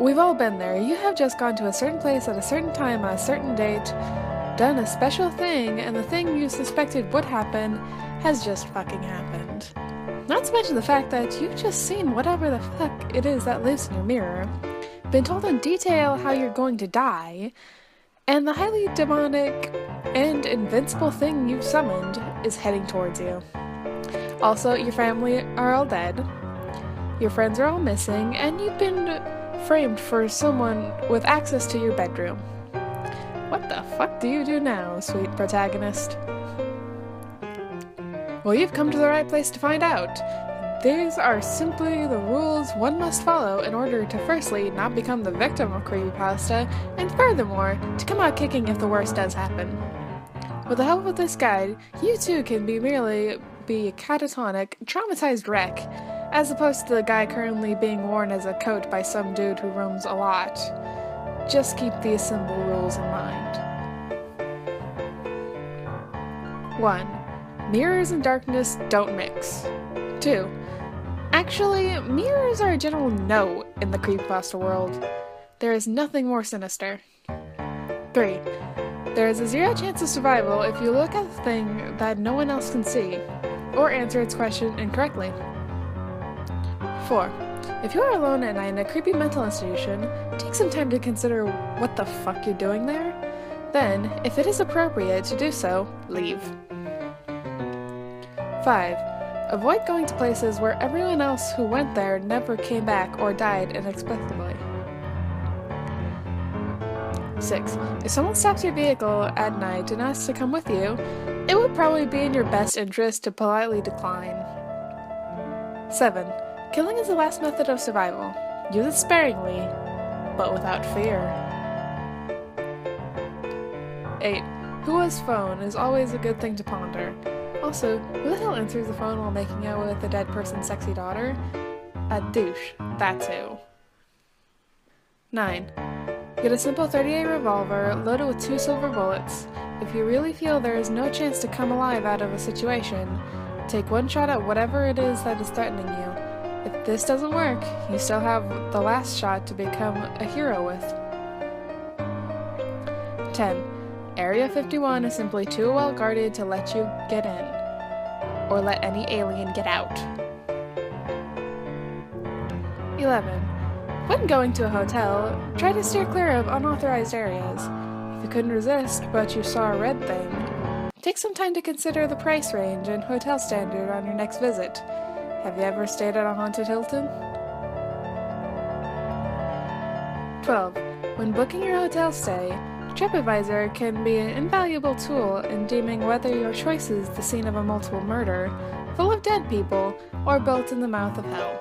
We've all been there. You have just gone to a certain place at a certain time on a certain date, done a special thing, and the thing you suspected would happen has just fucking happened. Not to mention the fact that you've just seen whatever the fuck it is that lives in your mirror, been told in detail how you're going to die, and the highly demonic and invincible thing you've summoned is heading towards you. Also, your family are all dead, your friends are all missing, and you've been framed for someone with access to your bedroom. What the fuck do you do now, sweet protagonist? Well, you've come to the right place to find out. These are simply the rules one must follow in order to firstly not become the victim of Creepypasta, and furthermore, to come out kicking if the worst does happen. With the help of this guide, you too can merely be a catatonic, traumatized wreck, as opposed to the guy currently being worn as a coat by some dude who roams a lot. Just keep these simple rules in mind. 1. Mirrors and darkness don't mix. 2. Actually, mirrors are a general no in the Creepypasta world. There is nothing more sinister. 3. There is a 0 chance of survival if you look at the thing that no one else can see, or answer its question incorrectly. 4. If you are alone at night in a creepy mental institution, take some time to consider what the fuck you're doing there. Then, if it is appropriate to do so, leave. 5. Avoid going to places where everyone else who went there never came back or died inexplicably. 6. If someone stops your vehicle at night and asks to come with you, it would probably be in your best interest to politely decline. 7. Killing is the last method of survival. Use it sparingly, but without fear. 8. Who's phone is always a good thing to ponder. Also, who the hell answers the phone while making out with a dead person's sexy daughter? A douche, that's who. 9. Get a simple .38 revolver loaded with 2 silver bullets. If you really feel there is no chance to come alive out of a situation, take 1 shot at whatever it is that is threatening you. If this doesn't work, you still have the last shot to become a hero with. 10. Area 51 is simply too well guarded to let you get in, or let any alien get out. 11. When going to a hotel, try to steer clear of unauthorized areas. If you couldn't resist, but you saw a red thing, take some time to consider the price range and hotel standard on your next visit. Have you ever stayed at a haunted Hilton? 12. When booking your hotel stay, TripAdvisor can be an invaluable tool in deeming whether your choice is the scene of a multiple murder, full of dead people, or built in the mouth of hell.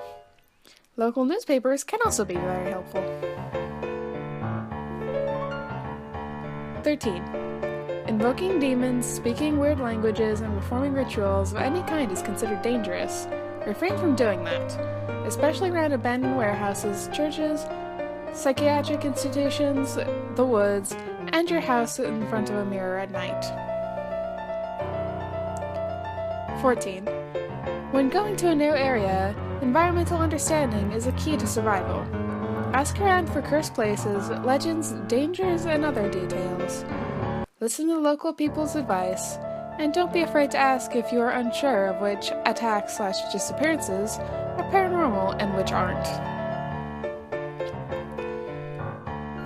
Local newspapers can also be very helpful. 13. Invoking demons, speaking weird languages, and performing rituals of any kind is considered dangerous. Refrain from doing that, especially around abandoned warehouses, churches, psychiatric institutions, the woods, and your house in front of a mirror at night. 14. When going to a new area, environmental understanding is a key to survival. Ask around for cursed places, legends, dangers, and other details. Listen to local people's advice, and don't be afraid to ask if you are unsure of which attacks/disappearances are paranormal and which aren't.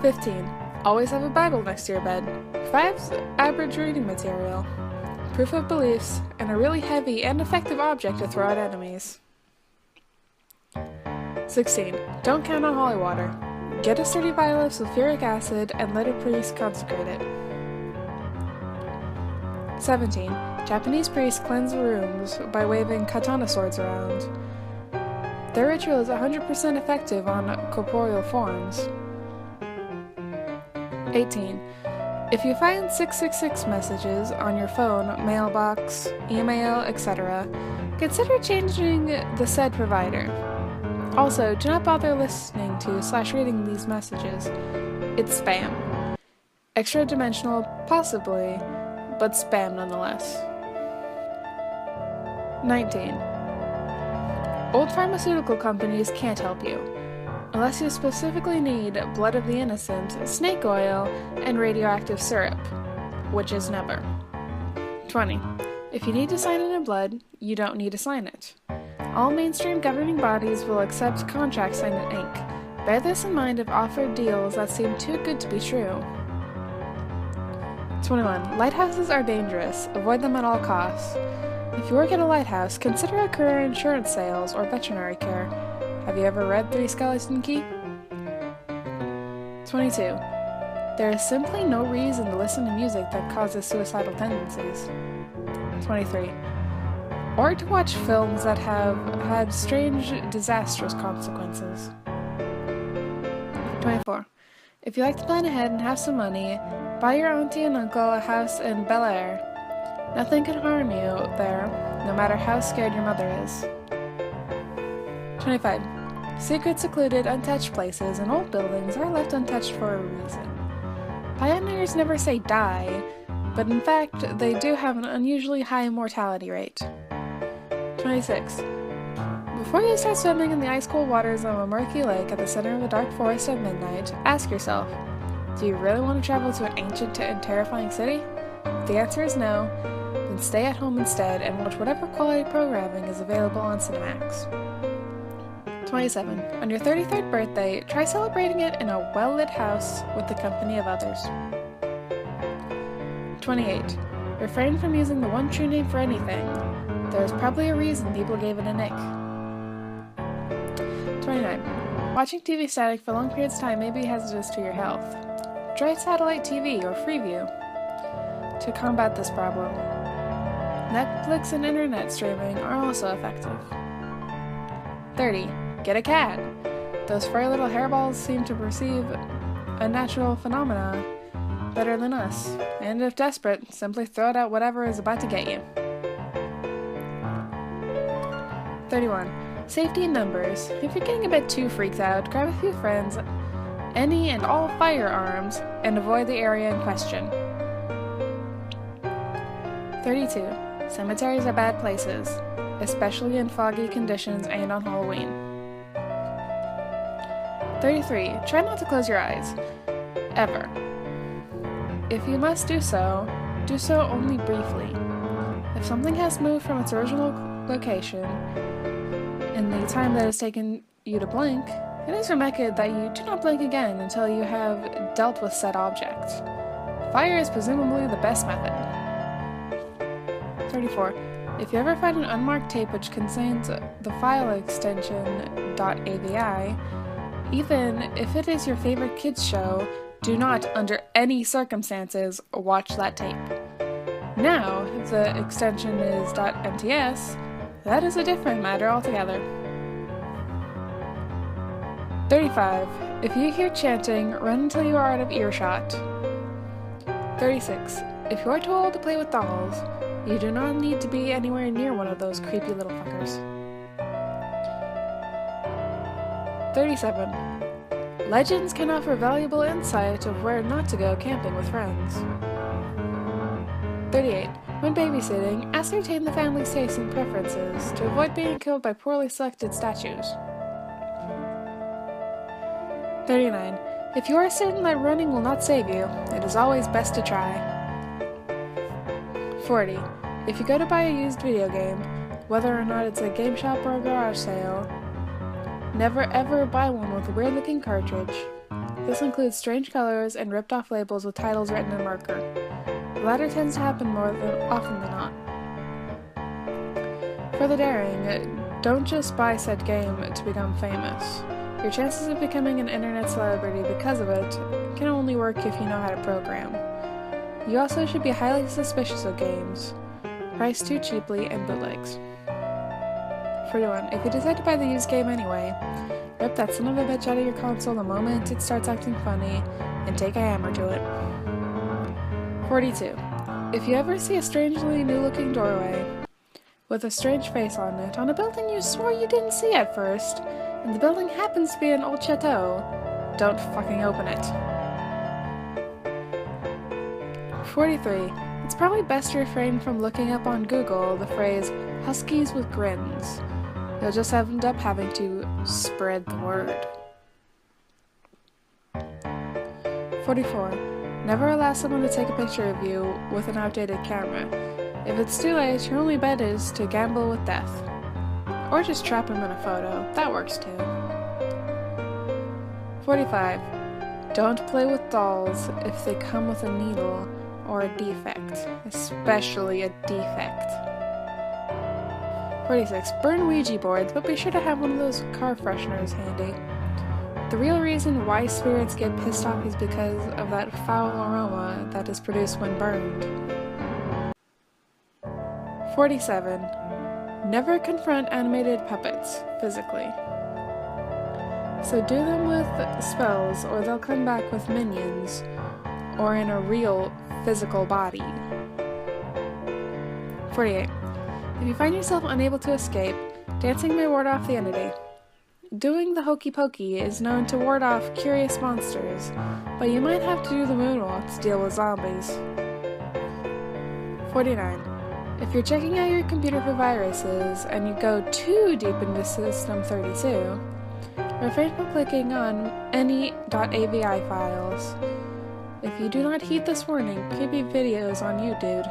15. Always have a Bible next to your bed. Provides average reading material, proof of beliefs, and a really heavy and effective object to throw at enemies. 16. Don't count on holy water. Get a sturdy vial of sulfuric acid and let a priest consecrate it. 17. Japanese priests cleanse rooms by waving katana swords around. Their ritual is 100% effective on corporeal forms. 18. If you find 666 messages on your phone, mailbox, email, etc., consider changing the said provider. Also, do not bother listening to/reading these messages. It's spam. Extra-dimensional, possibly, but spam nonetheless. 19. Old pharmaceutical companies can't help you. unless you specifically need blood of the innocent, snake oil, and radioactive syrup, which is never. 20. If you need to sign it in blood, you don't need to sign it. All mainstream governing bodies will accept contracts signed in ink. Bear this in mind if offered deals that seem too good to be true. 21. Lighthouses are dangerous. Avoid them at all costs. If you work at a lighthouse, consider a career in insurance sales or veterinary care. Have you ever read Three Skeleton Key? 22. There is simply no reason to listen to music that causes suicidal tendencies. 23. Or to watch films that have had strange, disastrous consequences. 24. If you like to plan ahead and have some money, buy your auntie and uncle a house in Bel Air. Nothing can harm you there, no matter how scared your mother is. 25. Secret, secluded, untouched places and old buildings are left untouched for a reason. Pioneers never say die, but in fact, they do have an unusually high mortality rate. 26. Before you start swimming in the ice-cold waters of a murky lake at the center of a dark forest at midnight, ask yourself, do you really want to travel to an ancient and terrifying city? If the answer is no, then stay at home instead and watch whatever quality programming is available on Cinemax. 27. On your 33rd birthday, try celebrating it in a well-lit house with the company of others. 28. Refrain from using the one true name for anything. There's probably a reason people gave it a nick. 29. Watching TV static for long periods of time may be hazardous to your health. Try satellite TV or Freeview to combat this problem. Netflix and internet streaming are also effective. 30. Get a cat. Those furry little hairballs seem to perceive unnatural phenomena better than us, and if desperate, simply throw it at whatever is about to get you. 31. Safety in numbers. If you're getting a bit too freaked out, grab a few friends, any and all firearms, and avoid the area in question. 32. Cemeteries are bad places, especially in foggy conditions and on Halloween. 33. Try not to close your eyes. Ever. If you must do so only briefly. If something has moved from its original location in the time that it's taken you to blink, it is recommended that you do not blink again until you have dealt with said object. Fire is presumably the best method. 34. If you ever find an unmarked tape which contains the file extension .avi, even if it is your favorite kids show, do not, under any circumstances, watch that tape. Now, if the extension is .mts, that is a different matter altogether. 35. If you hear chanting, run until you are out of earshot. 36. If you are too old to play with dolls, you do not need to be anywhere near one of those creepy little fuckers. 37. Legends can offer valuable insight of where not to go camping with friends. 38. When babysitting, ascertain the family's tastes and preferences to avoid being killed by poorly selected statues. 39. If you are certain that running will not save you, it is always best to try. 40. If you go to buy a used video game, whether or not it's a game shop or a garage sale, never ever buy one with a weird looking cartridge. This includes strange colors and ripped off labels with titles written in marker. The latter tends to happen more often than not. For the daring, don't just buy said game to become famous. Your chances of becoming an internet celebrity because of it can only work if you know how to program. You also should be highly suspicious of games, priced too cheaply, and bootlegs. 41. If you decide to buy the used game anyway, rip that son of a bitch out of your console the moment it starts acting funny, and take a hammer to it. 42. If you ever see a strangely new-looking doorway with a strange face on it on a building you swore you didn't see at first, and the building happens to be an old chateau, don't fucking open it. 43. It's probably best to refrain from looking up on Google the phrase "huskies with grins." You'll just end up having to spread the word. 44. Never allow someone to take a picture of you with an outdated camera. If it's too late, your only bet is to gamble with death. Or just trap him in a photo. That works too. 45. Don't play with dolls if they come with a needle or a defect, especially a defect. 46. Burn Ouija boards, but be sure to have one of those car fresheners handy. The real reason why spirits get pissed off is because of that foul aroma that is produced when burned. 47. Never confront animated puppets, physically. So do them with spells, or they'll come back with minions, or in a real, physical body. 48. If you find yourself unable to escape, dancing may ward off the entity. Doing the hokey pokey is known to ward off curious monsters, but you might have to do the moonwalk to deal with zombies. 49. If you're checking out your computer for viruses and you go too deep into System 32, refrain from clicking on any .avi files. If you do not heed this warning, creepy videos on you, dude.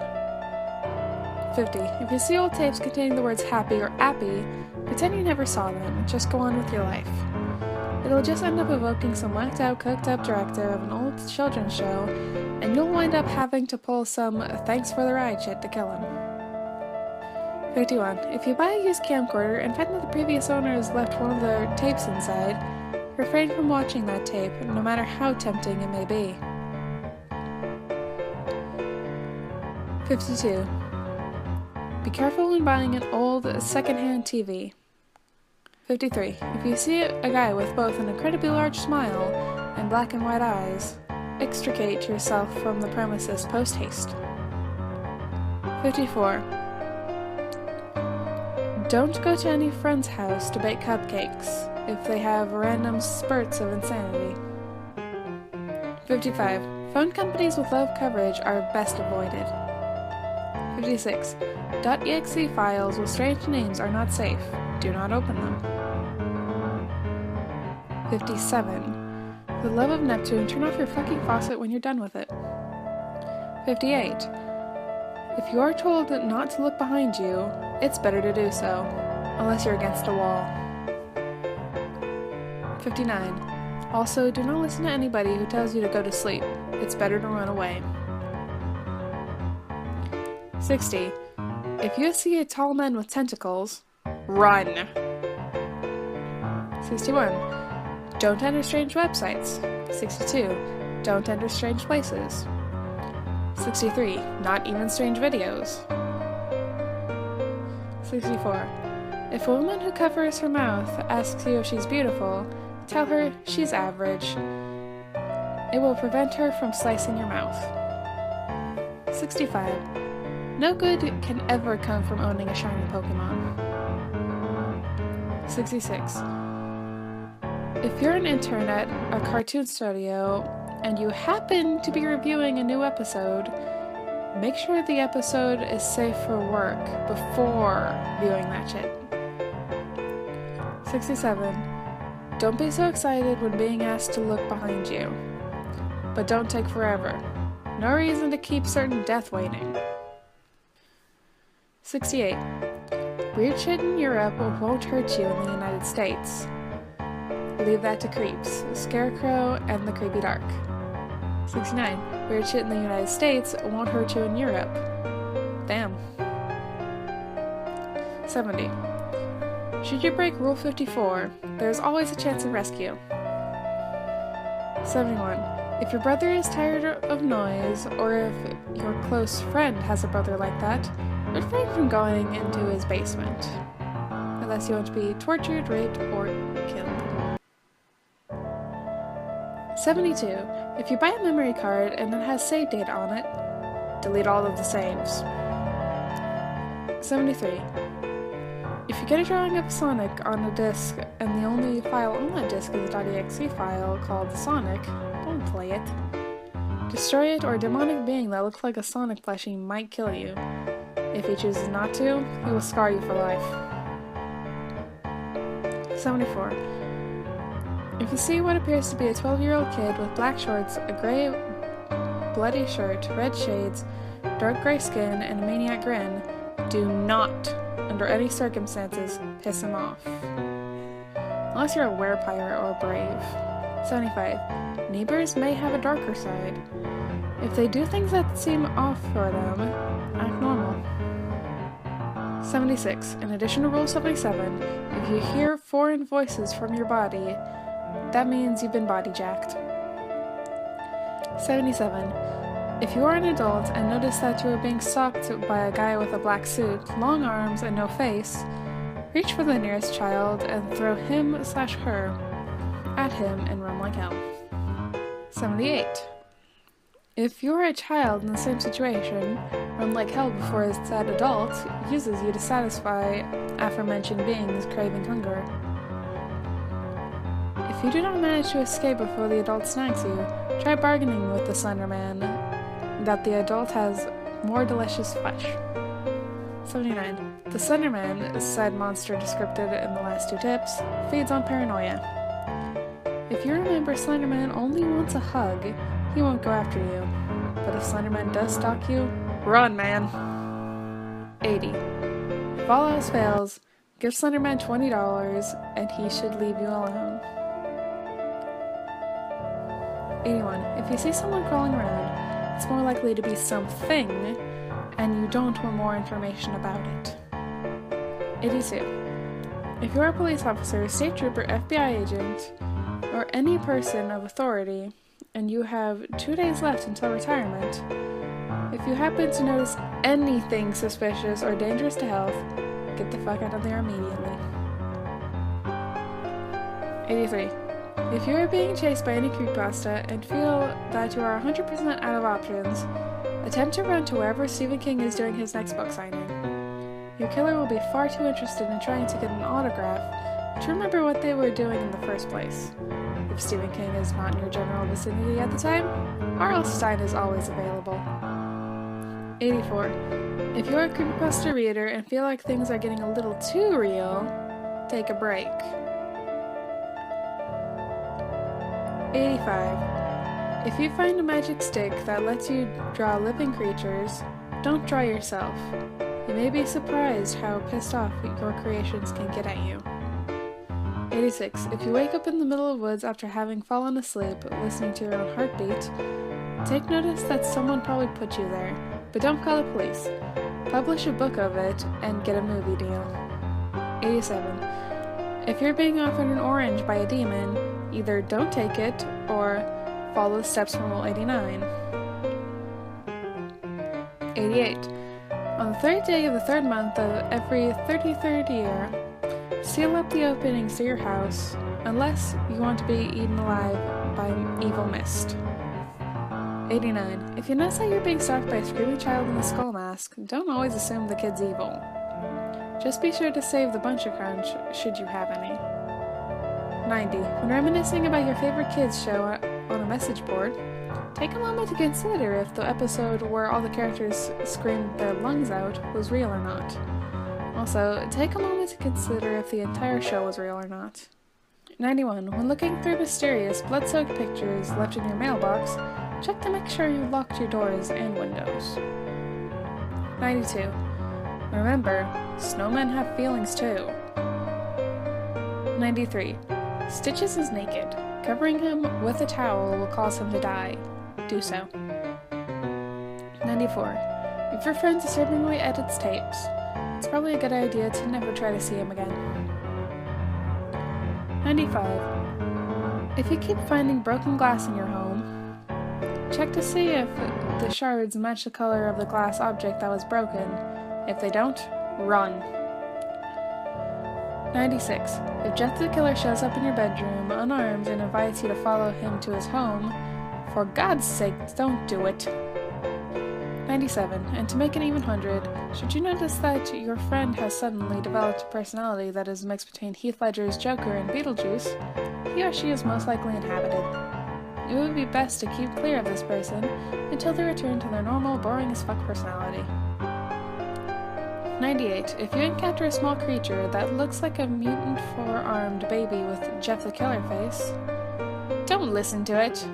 50. If you see old tapes containing the words happy or appy, pretend you never saw them and just go on with your life. It'll just end up evoking some whacked out, cooked up director of an old children's show, and you'll wind up having to pull some thanks for the ride shit to kill him. 51. If you buy a used camcorder and find that the previous owners left one of their tapes inside, refrain from watching that tape, no matter how tempting it may be. 52. Be careful when buying an old, second-hand TV. 53. If you see a guy with both an incredibly large smile and black and white eyes, extricate yourself from the premises post-haste. 54. Don't go to any friend's house to bake cupcakes if they have random spurts of insanity. 55. Phone companies with low coverage are best avoided. 56. .exe files with strange names are not safe. Do not open them. 57. For the love of Neptune, turn off your fucking faucet when you're done with it. 58. If you are told not to look behind you, it's better to do so, unless you're against a wall. 59. Also, do not listen to anybody who tells you to go to sleep. It's better to run away. 60. If you see a tall man with tentacles, run! 61. Don't enter strange websites. 62. Don't enter strange places. 63. Not even strange videos. 64. If a woman who covers her mouth asks you if she's beautiful, tell her she's average. It will prevent her from slicing your mouth. 65. No good can ever come from owning a shiny Pokemon. 66. If you're an intern at a cartoon studio and you happen to be reviewing a new episode, make sure the episode is safe for work before viewing that shit. 67. Don't be so excited when being asked to look behind you. But don't take forever. No reason to keep certain death waiting. 68. Weird shit in Europe won't hurt you in the United States. Leave that to creeps, Scarecrow, and the Creepy Dark. 69. Weird shit in the United States won't hurt you in Europe. Damn. 70. Should you break Rule 54, there's always a chance of rescue. 71. If your brother is tired of noise, or if your close friend has a brother like that, refrain from going into his basement. Unless you want to be tortured, raped, or killed. 72. If you buy a memory card and it has save data on it, delete all of the saves. 73. If you get a drawing of Sonic on a disc and the only file on that disc is a .exe file called Sonic, don't play it. Destroy it, or a demonic being that looks like a Sonic plushie might kill you. If he chooses not to, he will scar you for life. 74. If you see what appears to be a 12-year-old kid with black shorts, a gray bloody shirt, red shades, dark gray skin, and a maniac grin, do not, under any circumstances, piss him off. Unless you're a werepire or brave. 75. Neighbors may have a darker side. If they do things that seem off for them, act normal. 76. In addition to Rule 77, if you hear foreign voices from your body, that means you've been body jacked. 77. If you are an adult and notice that you are being stalked by a guy with a black suit, long arms, and no face, reach for the nearest child and throw him/her at him and run like hell. 78. If you are a child in the same situation, run like hell before that adult uses you to satisfy aforementioned beings craving hunger. If you do not manage to escape before the adult snags you, try bargaining with the Slender Man that the adult has more delicious flesh. 79. The Slender Man, said monster described in the last two tips, feeds on paranoia. If you remember Slenderman only wants a hug, he won't go after you. But if Slenderman does stalk you, run, man! 80. If all else fails, give Slenderman $20 and he should leave you alone. 81. If you see someone crawling around, it's more likely to be something, and you don't want more information about it. 82. If you're a police officer, state trooper, FBI agent, or any person of authority, and you have 2 days left until retirement, if you happen to notice anything suspicious or dangerous to health, get the fuck out of there immediately. 83. If you are being chased by any creepypasta and feel that you are 100% out of options, attempt to run to wherever Stephen King is doing his next book signing. Your killer will be far too interested in trying to get an autograph to remember what they were doing in the first place. If Stephen King is not in your general vicinity at the time, R.L. Stine is always available. 84. If you're a creepypasta reader and feel like things are getting a little too real, take a break. 85. If you find a magic stick that lets you draw living creatures, don't draw yourself. You may be surprised how pissed off your creations can get at you. 86. If you wake up in the middle of the woods after having fallen asleep, listening to your own heartbeat, take notice that someone probably put you there, but don't call the police. Publish a book of it and get a movie deal. 87. If you're being offered an orange by a demon, either don't take it or follow the steps from Rule 89. 88. On the third day of the third month of every 33rd year, seal up the openings to your house, unless you want to be eaten alive by an evil mist. 89. If you notice that you're being stalked by a screaming child in a skull mask, don't always assume the kid's evil. Just be sure to save the bunch of crunch, should you have any. 90. When reminiscing about your favorite kids show on a message board, take a moment to consider if the episode where all the characters screamed their lungs out was real or not. Also, take a moment to consider if the entire show was real or not. 91. When looking through mysterious, blood-soaked pictures left in your mailbox, check to make sure you locked your doors and windows. 92. Remember, snowmen have feelings too. 93. Stitches is naked. Covering him with a towel will cause him to die. Do so. 94. If your friend disturbingly edits tapes, it's probably a good idea to never try to see him again. 95. If you keep finding broken glass in your home, check to see if the shards match the color of the glass object that was broken. If they don't, run. 96. If Jeff the Killer shows up in your bedroom unarmed and invites you to follow him to his home, for God's sake, don't do it. 97. And to make it even 100, should you notice that your friend has suddenly developed a personality that is a mix between Heath Ledger's Joker and Beetlejuice, he or she is most likely inhabited. It would be best to keep clear of this person until they return to their normal, boring-as-fuck personality. 98. If you encounter a small creature that looks like a mutant four-armed named Baby with Jeff the Killer face. Don't listen to it.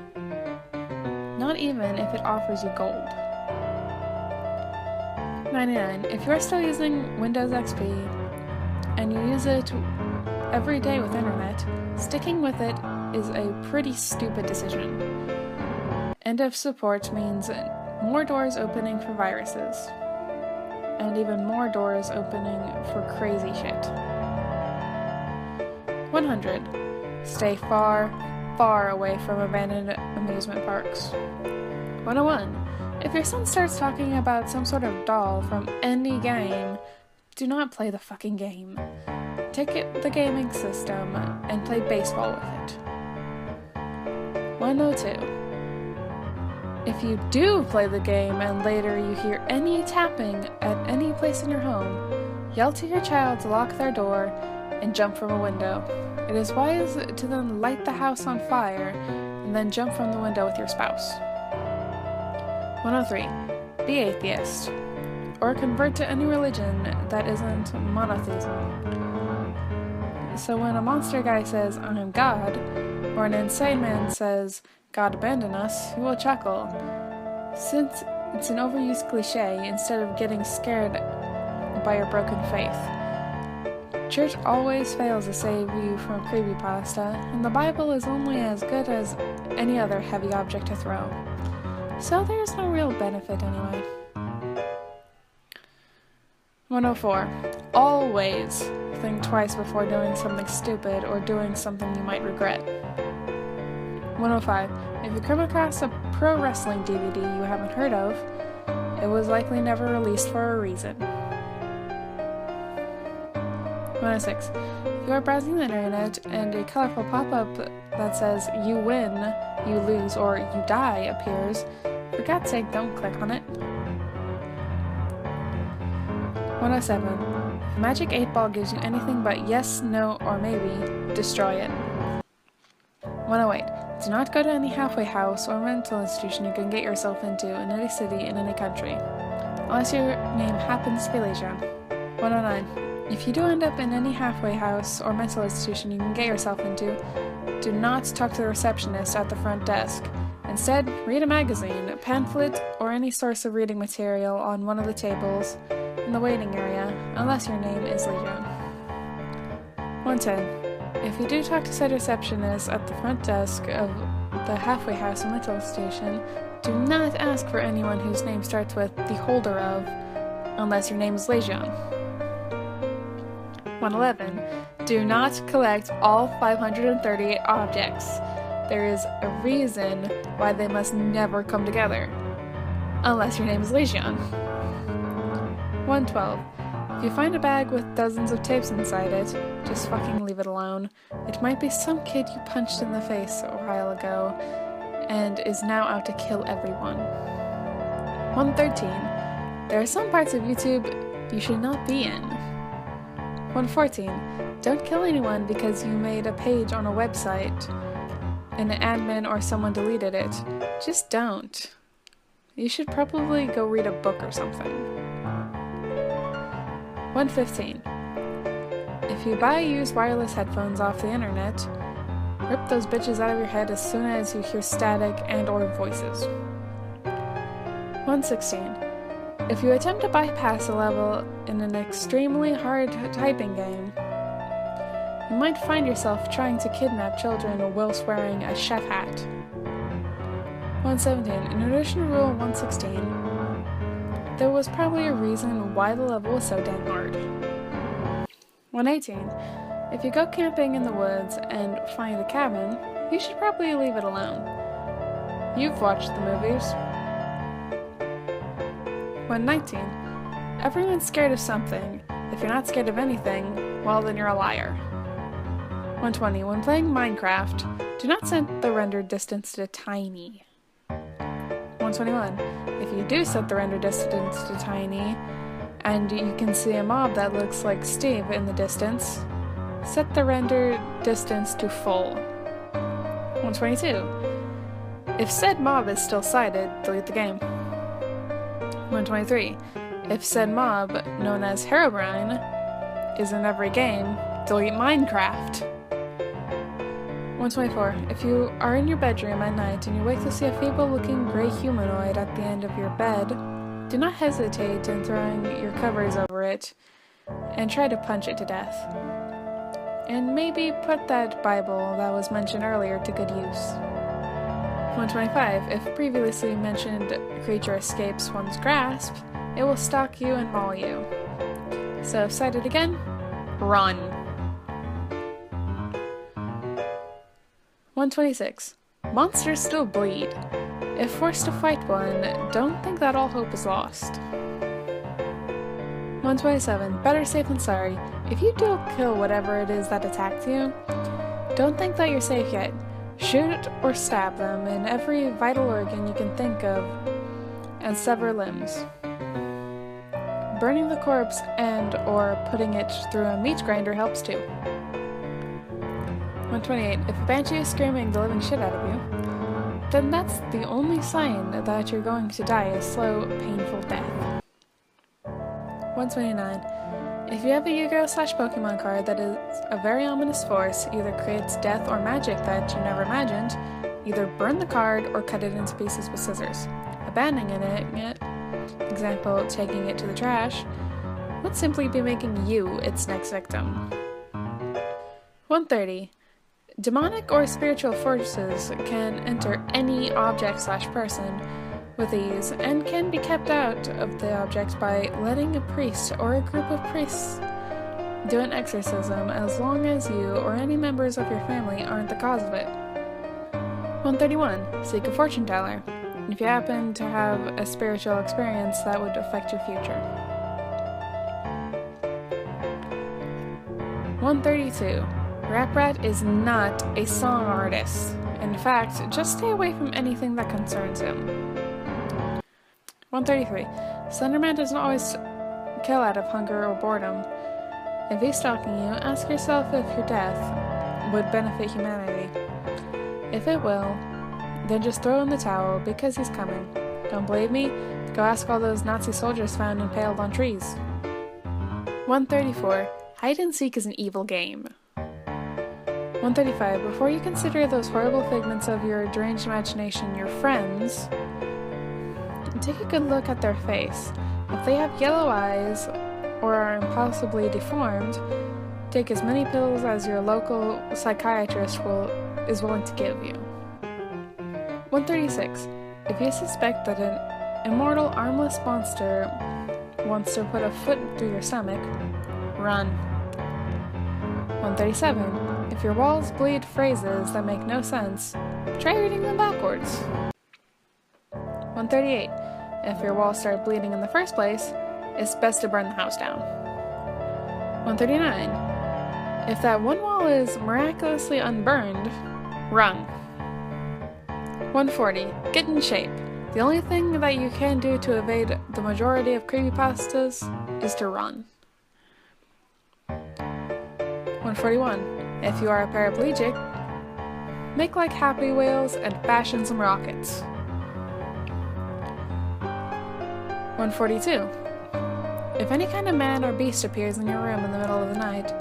Not even if it offers you gold. 99. If you're still using Windows XP and you use it every day with internet, sticking with it is a pretty stupid decision. End of support means more doors opening for viruses, and even more doors opening for crazy shit. 100. Stay far, far away from abandoned amusement parks. 101. If your son starts talking about some sort of doll from any game, do not play the fucking game. Take the gaming system and play baseball with it. 102. If you do play the game and later you hear any tapping at any place in your home, yell to your child to lock their door and jump from a window. It is wise to then light the house on fire and then jump from the window with your spouse. 103. Be atheist, or convert to any religion that isn't monotheism. So when a monster guy says, "I'm God," or an insane man says, "God abandoned us," you will chuckle. Since it's an overused cliche, instead of getting scared by your broken faith. Church always fails to save you from creepypasta, and the Bible is only as good as any other heavy object to throw. So there's no real benefit anyway. 104. Always think twice before doing something stupid or doing something you might regret. 105. If you come across a pro wrestling DVD you haven't heard of, it was likely never released for a reason. 106. If you are browsing the internet and a colorful pop-up that says "you win, you lose, or you die" appears, for God's sake, don't click on it. 107. If Magic 8 Ball gives you anything but yes, no, or maybe, destroy it. 108. Do not go to any halfway house or mental institution you can get yourself into in any city in any country, unless your name happens to be Leisure. 109. If you do end up in any halfway house or mental institution you can get yourself into, do not talk to the receptionist at the front desk. Instead, read a magazine, a pamphlet, or any source of reading material on one of the tables in the waiting area, unless your name is Legion. 110. If you do talk to said receptionist at the front desk of the halfway house or mental institution, do not ask for anyone whose name starts with the holder of, unless your name is Legion. 111. Do not collect all 538 objects. There is a reason why they must never come together, unless your name is Legion. 112. If you find a bag with dozens of tapes inside it, just fucking leave it alone. It might be some kid you punched in the face a while ago and is now out to kill everyone. 113. There are some parts of YouTube you should not be in. 114. Don't kill anyone because you made a page on a website and an admin or someone deleted it. Just don't. You should probably go read a book or something. 115. If you buy used wireless headphones off the internet, rip those bitches out of your head as soon as you hear static and or voices. 116. If you attempt to bypass a level in an extremely hard typing game, you might find yourself trying to kidnap children whilst wearing a chef hat. 117. In addition to Rule 116, there was probably a reason why the level was so damn hard. 118. If you go camping in the woods and find a cabin, you should probably leave it alone. You've watched the movies. 119. Everyone's scared of something. If you're not scared of anything, well then you're a liar. 120. When playing Minecraft, do not set the render distance to tiny. 121. If you do set the render distance to tiny, and you can see a mob that looks like Steve in the distance, set the render distance to full. 122. If said mob is still sighted, delete the game. 123. If said mob, known as Herobrine, is in every game, delete Minecraft. 124. If you are in your bedroom at night and you wake to see a feeble-looking gray humanoid at the end of your bed, do not hesitate in throwing your covers over it and try to punch it to death. And maybe put that Bible that was mentioned earlier to good use. 125. If previously mentioned creature escapes one's grasp, it will stalk you and maul you. So if sighted again, run. 126. Monsters still bleed. If forced to fight one, don't think that all hope is lost. 127. Better safe than sorry. If you do kill whatever it is that attacked you, don't think that you're safe yet. Shoot or stab them in every vital organ you can think of and sever limbs. Burning the corpse and or putting it through a meat grinder helps too. 128. If a banshee is screaming the living shit out of you, then that's the only sign that you're going to die a slow, painful death. 129. If you have a Yu-Gi-Oh!/Pokemon card that is a very ominous force, either creates death or magic that you never imagined, either burn the card or cut it into pieces with scissors. Abandoning it, example, taking it to the trash, would simply be making you its next victim. 130. Demonic or spiritual forces can enter any object/person with ease and can be kept out of the object by letting a priest or a group of priests do an exorcism as long as you or any members of your family aren't the cause of it. 131. Seek a fortune teller if you happen to have a spiritual experience that would affect your future. 132. Rap Rat is not a song artist. In fact, just stay away from anything that concerns him. 133. Slenderman doesn't always kill out of hunger or boredom. If he's stalking you, ask yourself if your death would benefit humanity. If it will, then just throw in the towel because he's coming. Don't believe me? Go ask all those Nazi soldiers found impaled on trees. 134. Hide and seek is an evil game. 135. Before you consider those horrible figments of your deranged imagination your friends, take a good look at their face. If they have yellow eyes or are impossibly deformed, take as many pills as your local psychiatrist is willing to give you. 136. If you suspect that an immortal armless monster wants to put a foot through your stomach, run. 137. If your walls bleed phrases that make no sense, try reading them backwards. 138. If your walls start bleeding in the first place, it's best to burn the house down. 139. If that one wall is miraculously unburned, run. 140. Get in shape. The only thing that you can do to evade the majority of creepypastas is to run. 141. If you are paraplegic, make like Happy Wheels and fashion some rockets. 142. If any kind of man or beast appears in your room in the middle of the night,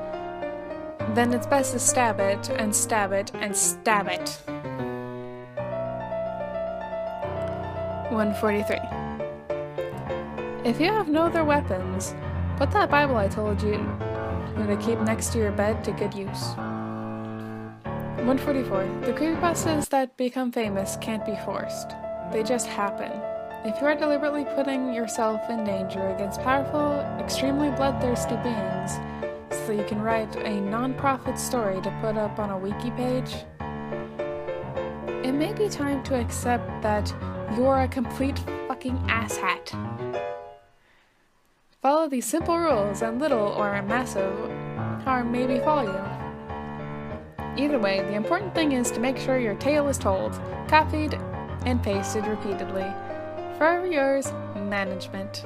then it's best to stab it and stab it and stab it. 143. If you have no other weapons, put that Bible I told you to keep next to your bed to good use. 144. The creepypastas that become famous can't be forced. They just happen. If you are deliberately putting yourself in danger against powerful, extremely bloodthirsty beings so that you can write a non-profit story to put up on a wiki page, it may be time to accept that you're a complete fucking asshat. Follow these simple rules and little or massive harm may befall you. Either way, the important thing is to make sure your tale is told, copied, and pasted repeatedly. Forever yours, Management.